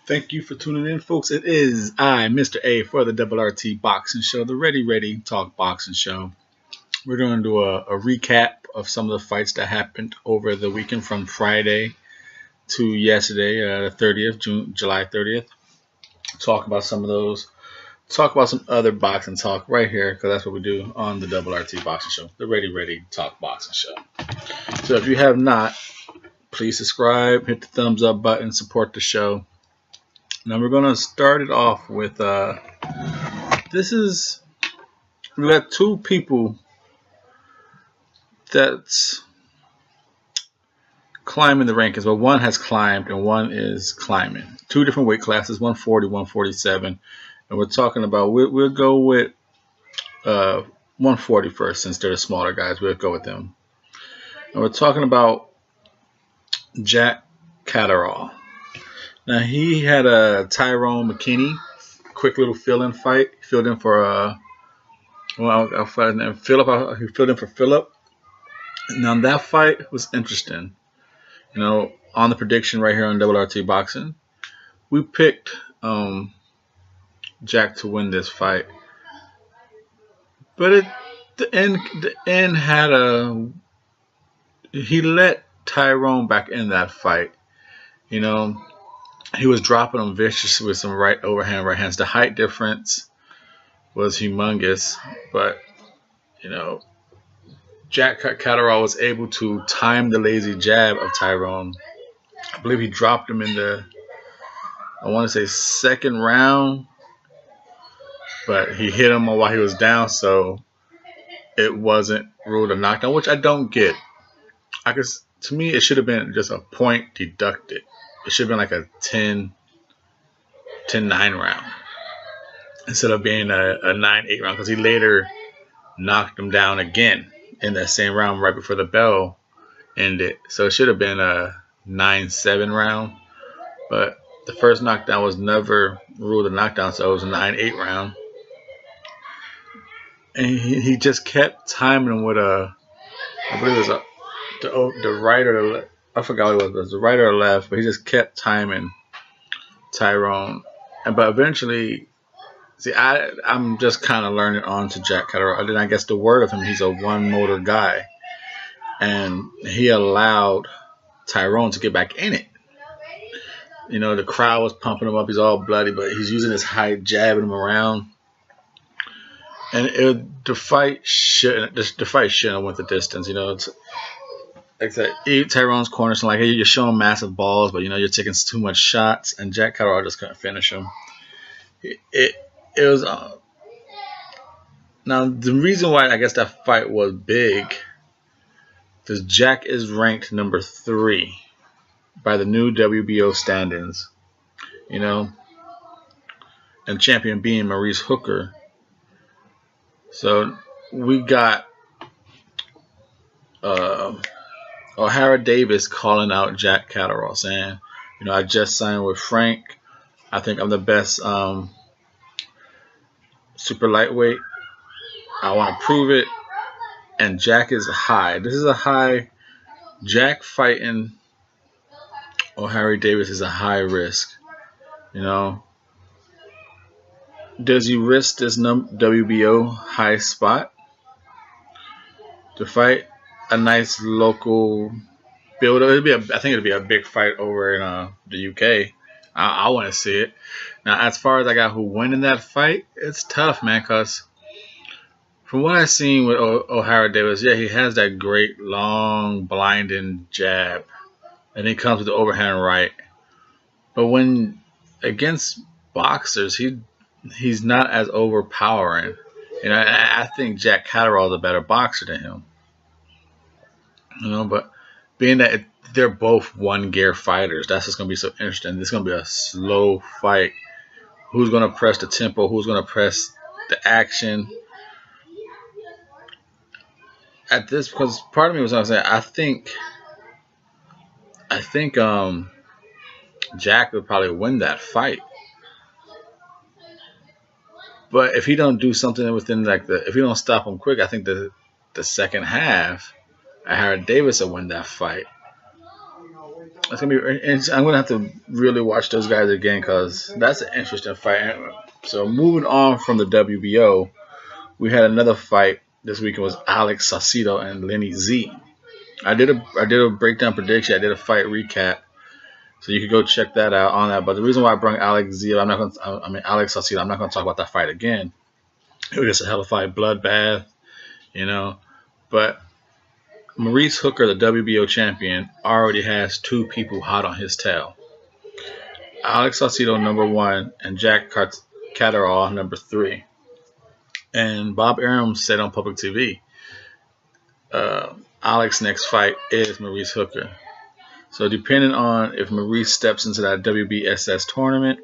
Thank you for tuning in, folks. It is I, Mr. A, for the Double RT Boxing Show, the Ready Talk Boxing Show. We're going to do a recap of some of the fights that happened over the weekend from Friday to yesterday, the 30th, July 30th. Talk about some of those. Talk about some other boxing talk right here, because that's what we do on the Double RT Boxing Show, the Ready Talk Boxing Show. So if you have not, please subscribe, hit the thumbs up button, support the show. Now we're gonna start it off with we got two people that's climbing the rankings. Well, one has climbed and one is climbing. Two different weight classes, 140, 147, and we're talking about we'll go with 140 first, since they're the smaller guys. We'll go with them, and we're talking about Jack Catterall. Now, he had a Tyrone McKinney quick little fill-in fight. He filled in for Philip. He filled in for Philip. Now, that fight was interesting. You know, on the prediction right here on Double RT Boxing, we picked Jack to win this fight. But the end had he let Tyrone back in that fight. You know, he was dropping him vicious with some right hands. The height difference was humongous, but you know, Jack Catterall was able to time the lazy jab of Tyrone. I believe he dropped him in the, I want to say, second round, but he hit him while he was down, so it wasn't ruled a knockdown, which I don't get. To me, it should have been just a point deducted. It should have been like a 10-9 round instead of being a 9-8 round, because he later knocked him down again in that same round right before the bell ended. So it should have been a 9-7 round, but the first knockdown was never ruled a knockdown, so it was a 9-8 round. And he just kept timing him with I believe it was the right or the left. I forgot what it was the right or the left, but he just kept timing Tyrone. But eventually, I'm just kind of learning on to Jack Catterall. And then I guess the word of him, he's a one-motor guy. And he allowed Tyrone to get back in it. You know, the crowd was pumping him up. He's all bloody, but he's using his height, jabbing him around. And the fight shouldn't have went the distance. You know, it's like that. Tyrone's corner, so like, hey, you're showing massive balls, but you know you're taking too much shots, and Jack Catterall just couldn't finish him. It was now the reason why I guess that fight was big, because Jack is ranked number 3 by the new WBO standings, you know, and champion being Maurice Hooker. So we got O'Hara Davis calling out Jack Catterall, saying, you know, I just signed with Frank. I think I'm the best super lightweight. I want to prove it. And Jack is high. This is a high. Jack fighting O'Hara Davis is a high risk. You know, does he risk this WBO high spot to fight a nice local build? I think it'll be a big fight over in the UK. I want to see it. Now, as far as I got who win in that fight, it's tough, man, because from what I've seen with O'Hara Davis, yeah, he has that great long blinding jab, and he comes with the overhand right. But when against boxers, he's not as overpowering. You know, I think Jack Catterall is a better boxer than him. You know, but being that they're both one-gear fighters, that's what's going to be so interesting. This is going to be a slow fight. Who's going to press the tempo? Who's going to press the action? At this, because part of me was saying, I think Jack would probably win that fight. But if he don't do something within if he don't stop him quick, I think the second half, O'Hara Davis will win that fight. It's gonna be. I'm gonna have to really watch those guys again because that's an interesting fight. So moving on from the WBO, we had another fight this weekend was Alex Saucedo and Lenny Z. I did a breakdown prediction. I did a fight recap, so you could go check that out on that. But the reason why I brought Alex Z, I'm not gonna. I mean Alex Saucedo. I'm not gonna talk about that fight again. It was just a hell of a fight, bloodbath, you know. But Maurice Hooker, the WBO champion, already has two people hot on his tail. Alex Saucedo, number one, and Jack Catterall, number three. And Bob Arum said on public TV, Alex's next fight is Maurice Hooker. So depending on if Maurice steps into that WBSS tournament,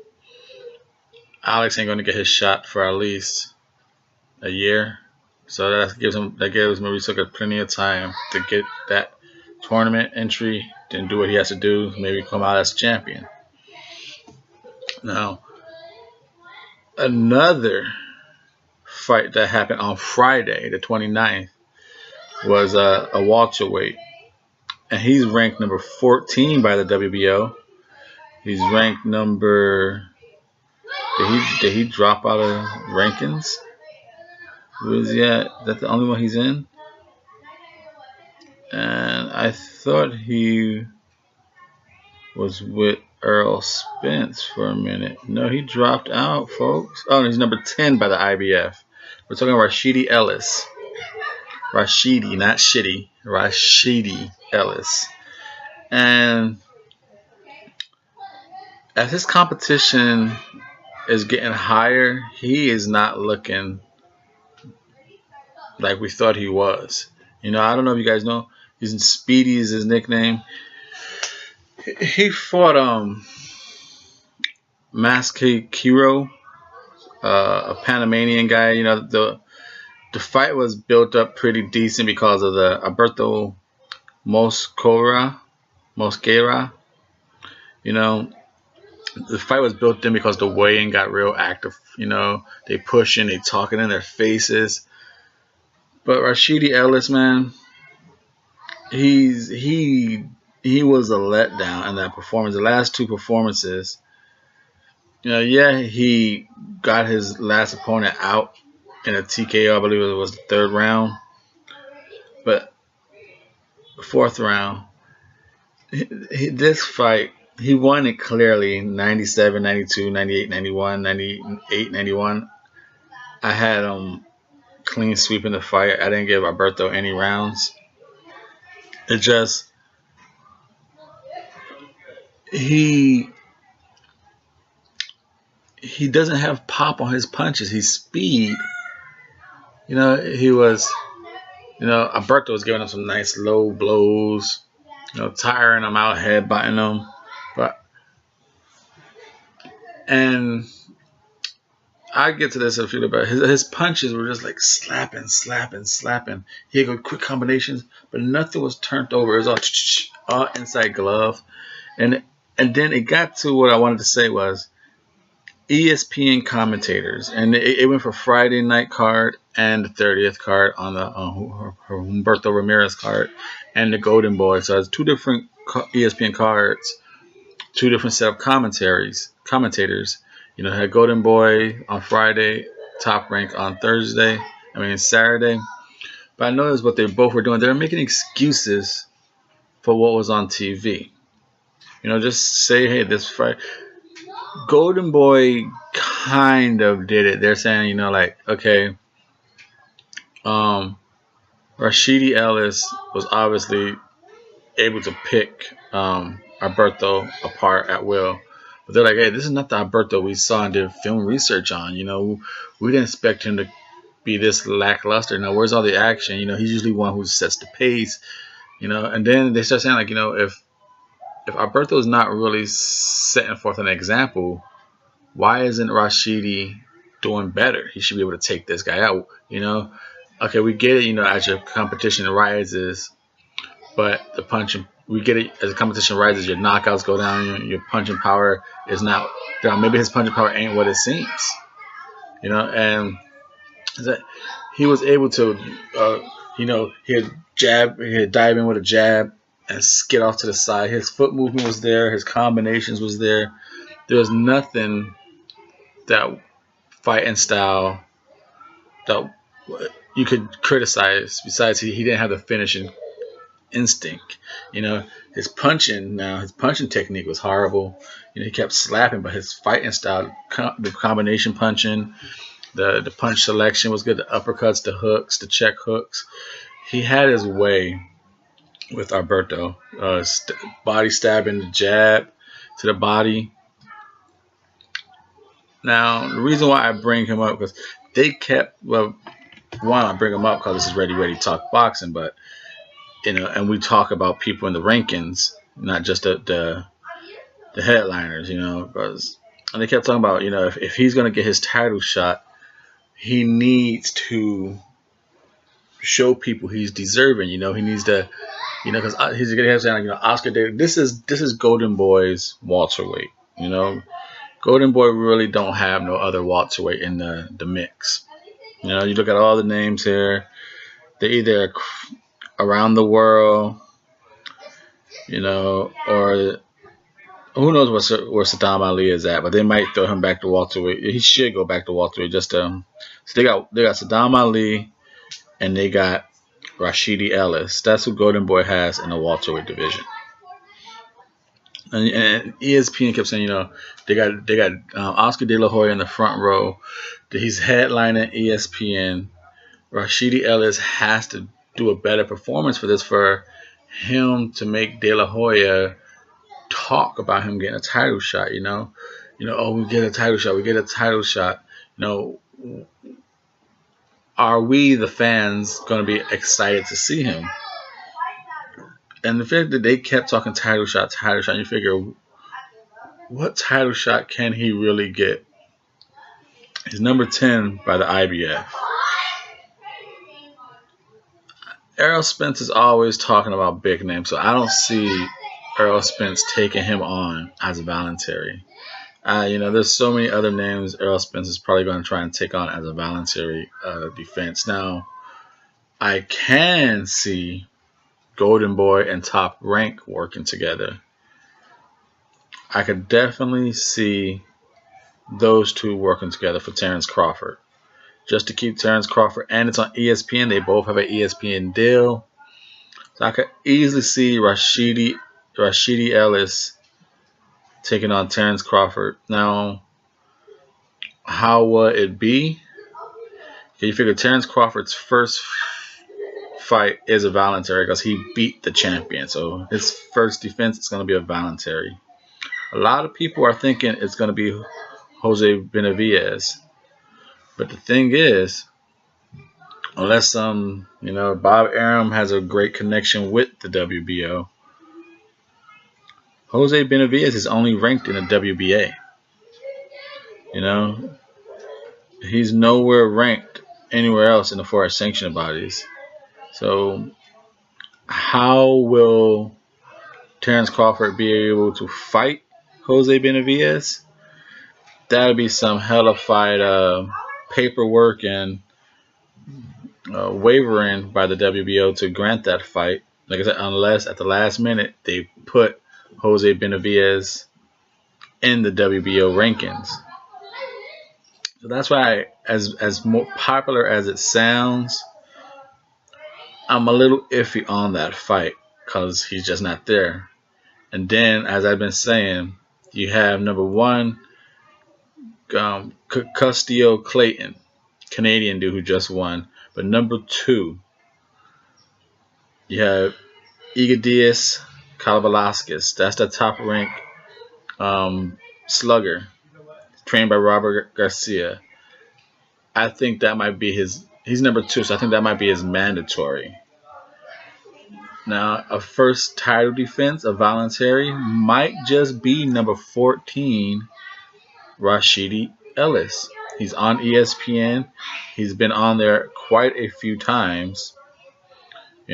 Alex ain't going to get his shot for at least a year. So that gives Maurice Hooker plenty of time to get that tournament entry, then do what he has to do, maybe come out as champion. Now, another fight that happened on Friday, the 29th, was a welterweight, and he's ranked number 14 by the WBO. He's ranked number. Did he drop out of rankings? Where is he at? Is that the only one he's in? And I thought he was with Earl Spence for a minute. No, he dropped out, folks. Oh, he's number 10 by the IBF. We're talking Rashidi Ellis. Rashidi, not shitty. Rashidi Ellis. And as his competition is getting higher, he is not looking like we thought he was. You know, I don't know if you guys know. He's in Speedy is his nickname. He fought Masakiro, a Panamanian guy. You know, the fight was built up pretty decent because of the Alberto Mosquera. You know, the fight was built in because the weigh-in got real active. You know, they pushing, they talking in their faces. But Rashidi Ellis, man, he was a letdown in that performance. The last two performances, you know, yeah, he got his last opponent out in a TKO. I believe it was the third round. But the fourth round, this fight, he won it clearly 97, 92, 98, 91, 98, 91. I had him clean sweeping the fight. I didn't give Alberto any rounds. It just he doesn't have pop on his punches. He's speed. You know, Alberto was giving him some nice low blows, you know, tiring him out, headbutting him. And I get to this a few bit. His punches were just like slapping. He had good quick combinations, but nothing was turned over. It was all inside glove. And then it got to what I wanted to say was ESPN commentators, and it went for Friday night card and the 30th card on the Humberto Ramirez card and the Golden Boy. So it's two different ESPN cards, two different set of commentators. You know, had Golden Boy on Friday, Top Rank on Saturday. But I noticed what they both were doing. They were making excuses for what was on TV. You know, just say, hey, this fight. Golden Boy kind of did it. They're saying, you know, like, okay, Rashidi Ellis was obviously able to pick Alberto apart at will. But they're like, hey, this is not the Alberto we saw and did film research on. You know, we didn't expect him to be this lackluster. Now, where's all the action? You know, he's usually one who sets the pace. You know, and then they start saying, like, you know, if Alberto is not really setting forth an example, why isn't Rashidi doing better? He should be able to take this guy out. You know, okay, we get it. You know, as your competition rises, but we get it as the competition rises, your knockouts go down, your punching power is not down. Maybe his punching power ain't what it seems, you know. And that he was able to, you know, he'd dive in with a jab, and skid off to the side. His foot movement was there. His combinations was there. There was nothing that fighting style that you could criticize. Besides, he didn't have the finishing instinct. His punching technique was horrible. He kept slapping, but his fighting style, the combination punching, the punch selection was good. The uppercuts, the hooks, the check hooks. He had his way with Alberto. Body stabbing, the jab to the body. Now, the reason why I bring him up because they kept one, I bring him up because this is Ready Talk Boxing, but and we talk about people in the rankings, not just the headliners, because and they kept talking about if he's gonna get his title shot, he needs to show people he's deserving. He needs to, because he's gonna have saying Oscar Davis. This is Golden Boy's welterweight. Golden Boy really don't have no other welterweight in the mix. You look at all the names here, they're either around the world, or who knows where Saddam Ali is at, but they might throw him back to welterweight. He should go back to welterweight just to. So they got Saddam Ali, and they got Rashidi Ellis. That's who Golden Boy has in the welterweight division. And ESPN kept saying, they got Oscar De La Hoya in the front row. He's headlining ESPN. Rashidi Ellis has to do a better performance for him to make De La Hoya talk about him getting a title shot. Oh, we get a title shot. Are we the fans going to be excited to see him? And the fact that they kept talking title shot, you figure, what title shot can he really get? He's number 10 by the IBF. Errol Spence is always talking about big names, so I don't see Errol Spence taking him on as a voluntary. There's so many other names Errol Spence is probably going to try and take on as a voluntary defense. Now, I can see Golden Boy and Top Rank working together. I could definitely see those two working together for Terrence Crawford. Just to keep Terrence Crawford, and it's on ESPN. They both have an ESPN deal. So I could easily see Rashidi Ellis taking on Terrence Crawford. Now, how would it be? Okay, you figure Terrence Crawford's first fight is a voluntary because he beat the champion. So his first defense is going to be a voluntary. A lot of people are thinking it's going to be Jose Benavidez. But the thing is, unless Bob Arum has a great connection with the WBO, Jose Benavidez is only ranked in the WBA. He's nowhere ranked anywhere else in the foreign sanctioned bodies. So how will Terrence Crawford be able to fight Jose Benavidez? That'll be some hella fight paperwork and wavering by the WBO to grant that fight. Like I said, unless at the last minute they put Jose Benavidez in the WBO rankings. So that's why, as more popular as it sounds, I'm a little iffy on that fight because he's just not there. And then, as I've been saying, you have number one, Castillo Clayton, Canadian dude who just won. But number two, you have Igadias Velasquez. That's the top rank slugger, trained by Robert Garcia. I think that might be he's number two, so I think that might be his mandatory. Now, a first title defense, a voluntary, might just be number 14, Rashidi Ellis. He's on ESPN. He's been on there quite a few times. He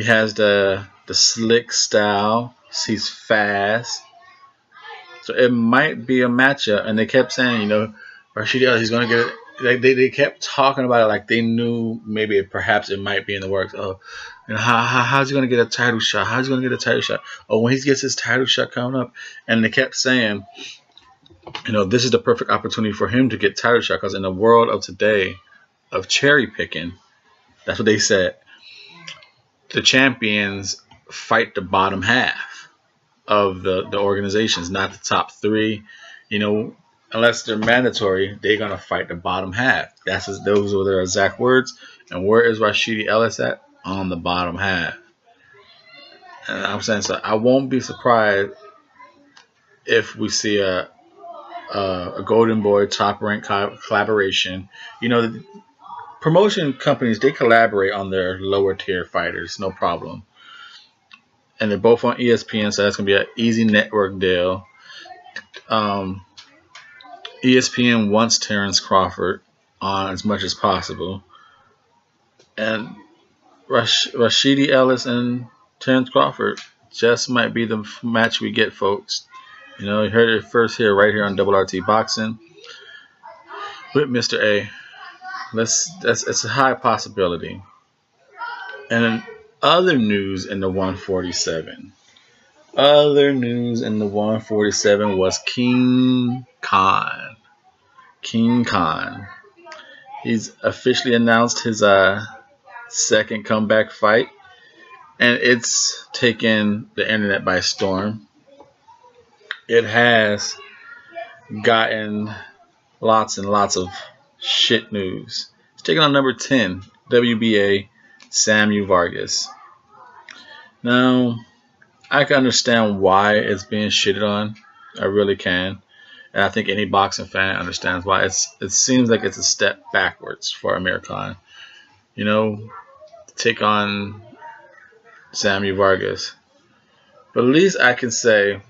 has the slick style. He's fast. So it might be a matchup. And they kept saying, Rashidi Ellis, he's going to get they kept talking about it like they knew maybe perhaps it might be in the works. Oh, and how's he gonna get a title shot? How's he gonna get a title shot? Oh, when he gets his title shot coming up, and they kept saying, this is the perfect opportunity for him to get title shot because in the world of today of cherry picking, that's what they said. The champions fight the bottom half of the organizations, not the top three. Unless they're mandatory, they're gonna fight the bottom half. Those were their exact words. And where is Rashidi Ellis at? On the bottom half. And I'm saying, so I won't be surprised if we see a Golden Boy top rank collaboration. The promotion companies, they collaborate on their lower tier fighters, no problem. And they're both on ESPN, so that's gonna be an easy network deal. ESPN wants Terrence Crawford on as much as possible. And Rashidi Ellis and Terrence Crawford just might be the match we get, folks. You heard it first here, right here on Double RT Boxing with Mr.A. It's a high possibility. And then other news in the 147. Other news in the 147 was King Khan. King Khan. He's officially announced his second comeback fight, and it's taken the internet by storm. It has gotten lots and lots of shit news. It's taking on number 10, WBA, Samuel Vargas. Now, I can understand why it's being shitted on. I really can. And I think any boxing fan understands why. It seems like it's a step backwards for Amir Khan. Take on Samuel Vargas. But at least I can say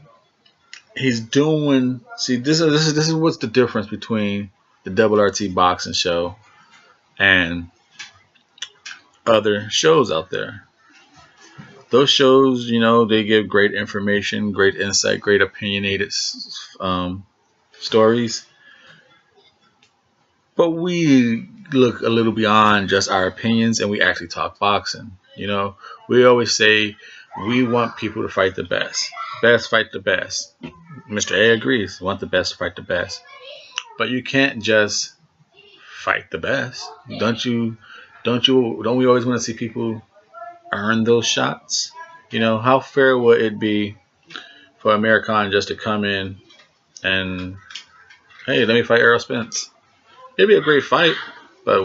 he's doing. See, this is what's the difference between the Double RT Boxing Show and other shows out there. Those shows, they give great information, great insight, great opinionated stories. But we look a little beyond just our opinions and we actually talk boxing. We always say we want people to fight the best. Best fight the best. Mr.A agrees. We want the best to fight the best. But you can't just fight the best. Don't we always want to see people earn those shots? How fair would it be for Amir Khan just to come in and, hey, let me fight Errol Spence? It'd be a great fight, but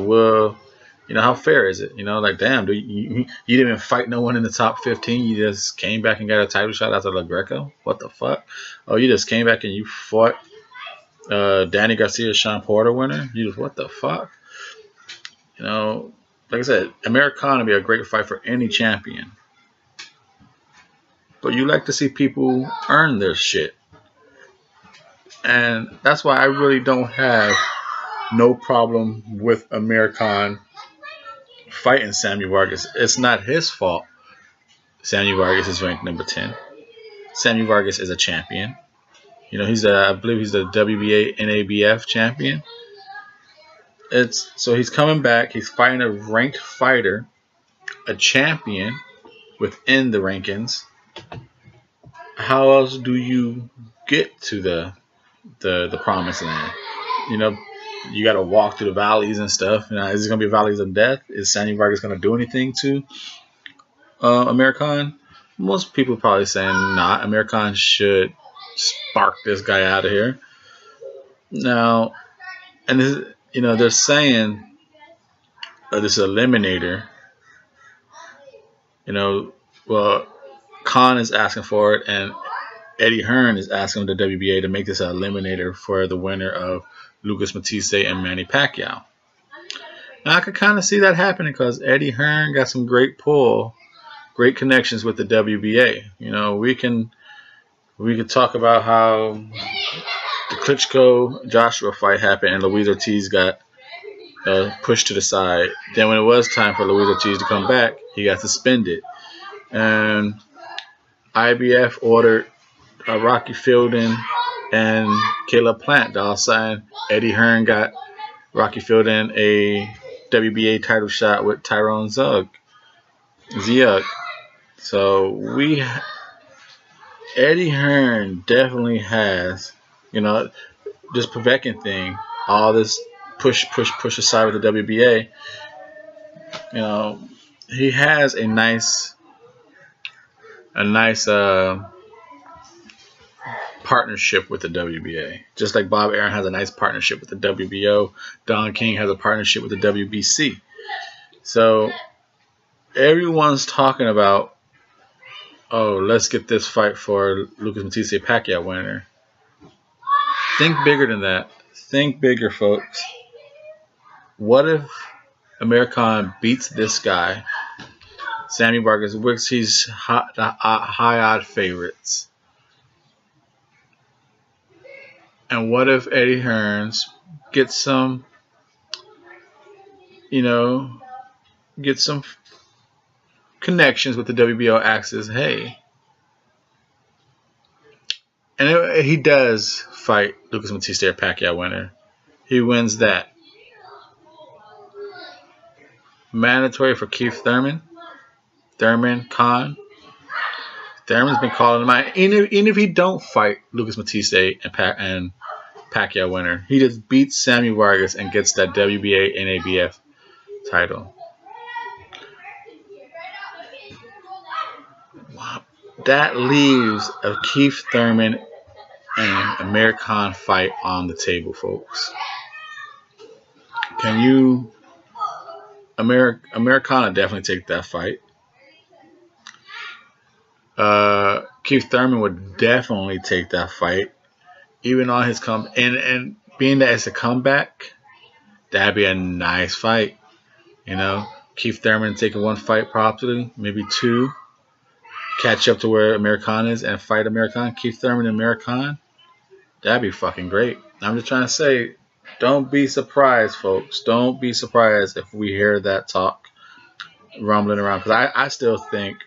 how fair is it? Like, damn, dude, you didn't even fight no one in the top 15. You just came back and got a title shot after La Greco? What the fuck? Oh, you just came back and you fought Danny Garcia, Sean Porter winner? What the fuck? Like I said, Amir Khan would be a great fight for any champion. But you like to see people earn their shit. And that's why I really don't have no problem with Amir Khan fighting Samuel Vargas. It's not his fault Samuel Vargas is ranked number 10. Samuel Vargas is a champion. I believe he's the WBA NABF champion. So he's coming back. He's fighting a ranked fighter, a champion within the rankings. How else do you get to the promised land? You got to walk through the valleys and stuff. Is it going to be valleys of death? Is Samuel Vargas going to do anything to Amir Khan? Most people are probably saying not. Amir Khan should spark this guy out of here. Now, and they're saying this eliminator. Khan is asking for it, and Eddie Hearn is asking the WBA to make this an eliminator for the winner of Lucas Matisse and Manny Pacquiao. Now, I could kind of see that happening because Eddie Hearn got some great pull, great connections with the WBA. We could talk about how the Klitschko-Joshua fight happened and Luis Ortiz got pushed to the side. Then when it was time for Luis Ortiz to come back, he got suspended. And IBF ordered Rocky Fielding and Caleb Plant to all sign. Eddie Hearn got Rocky filled in a WBA title shot with Tyrone Zug. So Eddie Hearn definitely has, this Povetkin thing, all this push aside with the WBA. He has a nice partnership with the WBA. Just like Bob Arum has a nice partnership with the WBO, Don King has a partnership with the WBC. So everyone's talking about, let's get this fight for Lucas Matisse Pacquiao winner. Think bigger than that. Think bigger, folks. What if Amir Khan beats this guy, Sammy Vargas, which he's high odd favorites? And what if Eddie Hearns gets some connections with the WBO axis? Hey. And he does fight Lucas Matisse Pacquiao winner. He wins that. Mandatory for Keith Thurman. Khan. Thurman's been calling him out. Even if he don't fight Lucas Matisse and Pacquiao winner, he just beats Sammy Vargas and gets that WBA and ABF title. Wow. That leaves a Keith Thurman and Amir Khan fight on the table, folks. Can you... Amir Khan will definitely take that fight. Keith Thurman would definitely take that fight, even on his and being that it's a comeback, that'd be a nice fight. Keith Thurman taking one fight properly, maybe two, catch up to where Amir Khan is and fight Amir Khan. Keith Thurman and Amir Khan, that'd be fucking great. I'm just trying to say, don't be surprised, folks. Don't be surprised if we hear that talk rumbling around, because I still think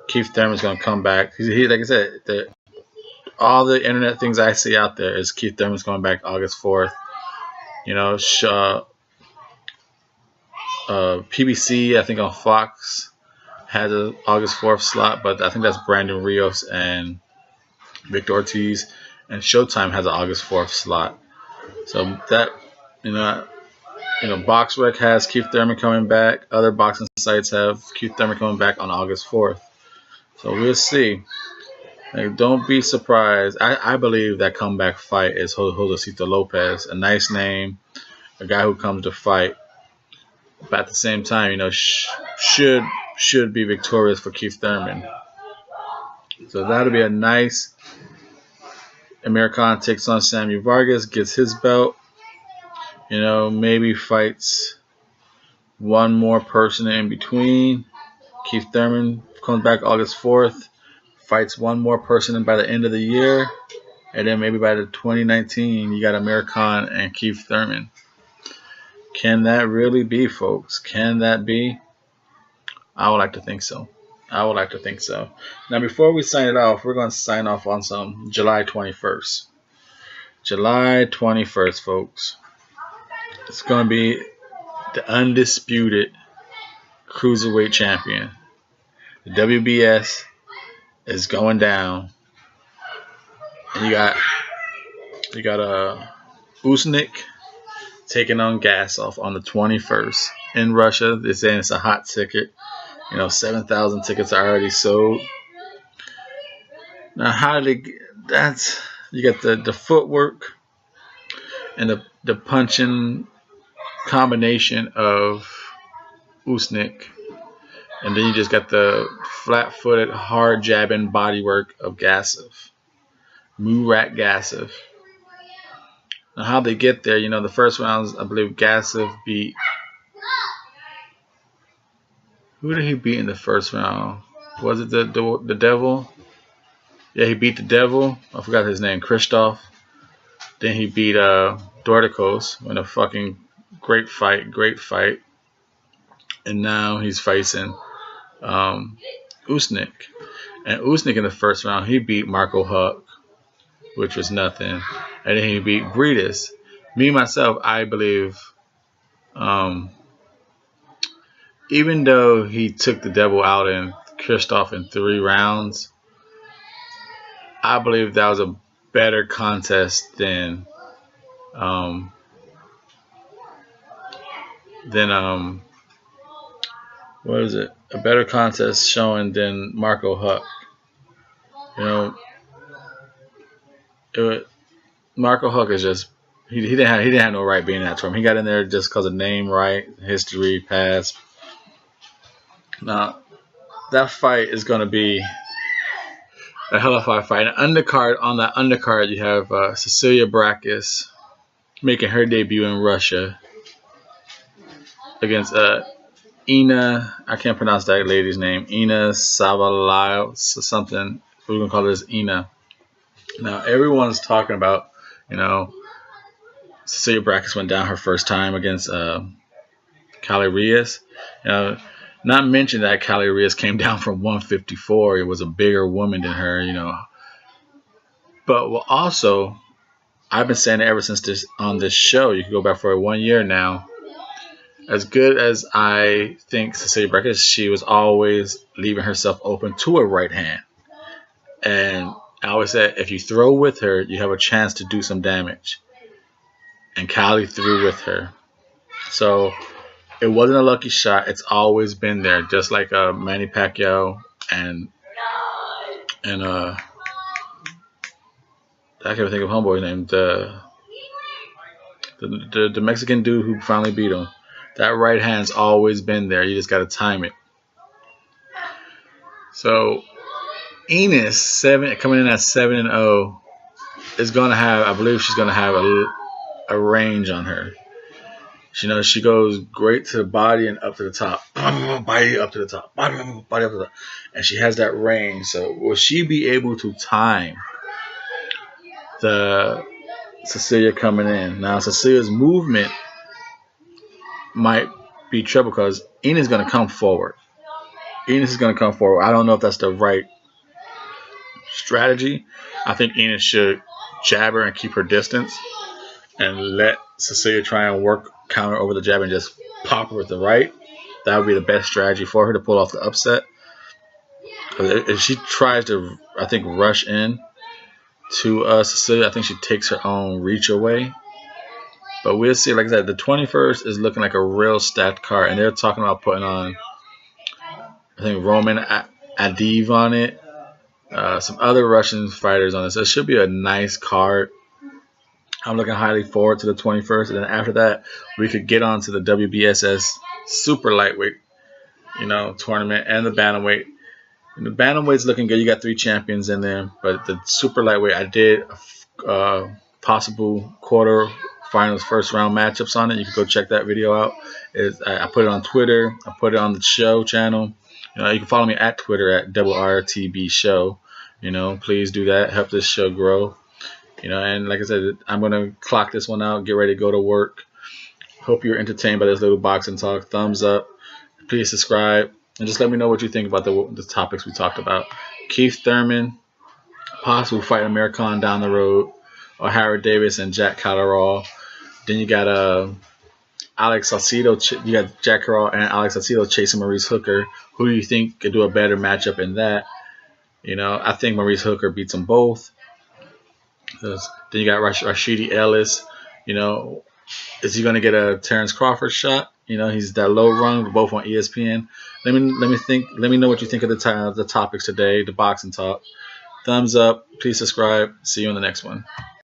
Keith Thurman's going to come back. He like I said, all the internet things I see out there is Keith Thurman's going back August 4th. PBC, I think on Fox, has an August 4th slot, but I think that's Brandon Rios and Victor Ortiz. And Showtime has an August 4th slot. So that, BoxRec has Keith Thurman coming back. Other boxing sites have Keith Thurman coming back on August 4th. So we'll see. Don't be surprised. I believe that comeback fight is Josecito Lopez. A nice name. A guy who comes to fight. But at the same time, should be victorious for Keith Thurman. So that'll be a nice... Amir Khan takes on Sammy Vargas, gets his belt. Maybe fights one more person in between. Keith Thurman comes back August 4th, fights one more person by the end of the year, and then maybe by the 2019, you got Amir Khan and Keith Thurman. Can that really be, folks? Can that be? I would like to think so. Now, before we sign it off, we're going to sign off on some July 21st. July 21st, folks. It's going to be the undisputed cruiserweight champion. The WBS is going down. And you got Usnik taking on Gasov on the 21st in Russia. They're saying it's a hot ticket. 7,000 tickets are already sold. Now, how do they get that? You got the footwork and the punching combination of Usnik. And then you just got the flat-footed, hard jabbing bodywork of Gasov. Murat Gasov. Now, how they get there, the first rounds, I believe Gasov beat... Who did he beat in the first round? Was it the Devil? Yeah, he beat the Devil. I forgot his name, Christoph. Then he beat Dorticos in a fucking great fight. And now he's facing Usnik. And Usnik in the first round, he beat Marco Huck, which was nothing. And then he beat Briedis. Me myself, I believe, even though he took the devil out in Kristoff in 3 rounds, I believe that was a better contest than um, what is it? A better contest showing than Marco Huck. You know, Marco Huck is just he didn't have no right being in that tournament. He got in there just because of name right, history, past. Now that fight is going to be a hell of a fight. An undercard, on that undercard, you have Cecilia Brækhus making her debut in Russia against Ina. I can't pronounce that lady's name. Ina Savalao something. We're gonna call this Ina. Now everyone's talking about, Cecilia Brækhus went down her first time against Callie Reyes. Not mention that Callie Reyes came down from 154. It was a bigger woman than her. But also, I've been saying it ever since on this show. You can go back for 1 year now. As good as I think Cecilia Brækhus, she was always leaving herself open to a right hand. And I always said, if you throw with her, you have a chance to do some damage. And Callie threw with her. So it wasn't a lucky shot. It's always been there. Just like Manny Pacquiao and I can't think of homeboy's name. The Mexican dude who finally beat him. That right hand's always been there. You just got to time it. So Enos coming in at 7-0 is gonna have. I believe she's gonna have a range on her. She goes great to the body and up to the top. Body up to the top. Body up to the top. And she has that range. So will she be able to time the Cecilia coming in? Now Cecilia's movement might be trouble because Enos is going to come forward. Enos is going to come forward. I don't know if that's the right strategy. I think Enos should jab her and keep her distance and let Cecilia try and work counter over the jab and just pop her with the right. That would be the best strategy for her to pull off the upset. If she tries to, I think, rush in to Cecilia, I think she takes her own reach away. But we'll see. Like I said, the 21st is looking like a real stacked card, and they're talking about putting on, I think, Roman Adiv on it, some other Russian fighters on it. So it should be a nice card. I'm looking highly forward to the 21st, and then after that, we could get on to the WBSS super lightweight, tournament and the bantamweight. And the bantamweight's looking good. You got 3 champions in there, but the super lightweight, I did possible quarterfinals, first round matchups on it. You can go check that video out. I put it on Twitter. I put it on the show channel. You can follow me at Twitter at RRTB Show. Please do that. Help this show grow. And like I said, I'm going to clock this one out, get ready to go to work. Hope you're entertained by this little boxing talk. Thumbs up. Please subscribe. And just let me know what you think about the topics we talked about. Keith Thurman, possible fight Amir Khan down the road, or Howard Davis and Jack Catterall. Then you got Alex Saucedo. You got Jack Catterall and Alex Saucedo chasing Maurice Hooker. Who do you think could do a better matchup in that? I think Maurice Hooker beats them both. Then you got Rashidi Ellis. Is he going to get a Terrence Crawford shot? He's that low rung, both on ESPN. Let me know what you think of the topics today, the boxing talk. Thumbs up. Please subscribe. See you on the next one.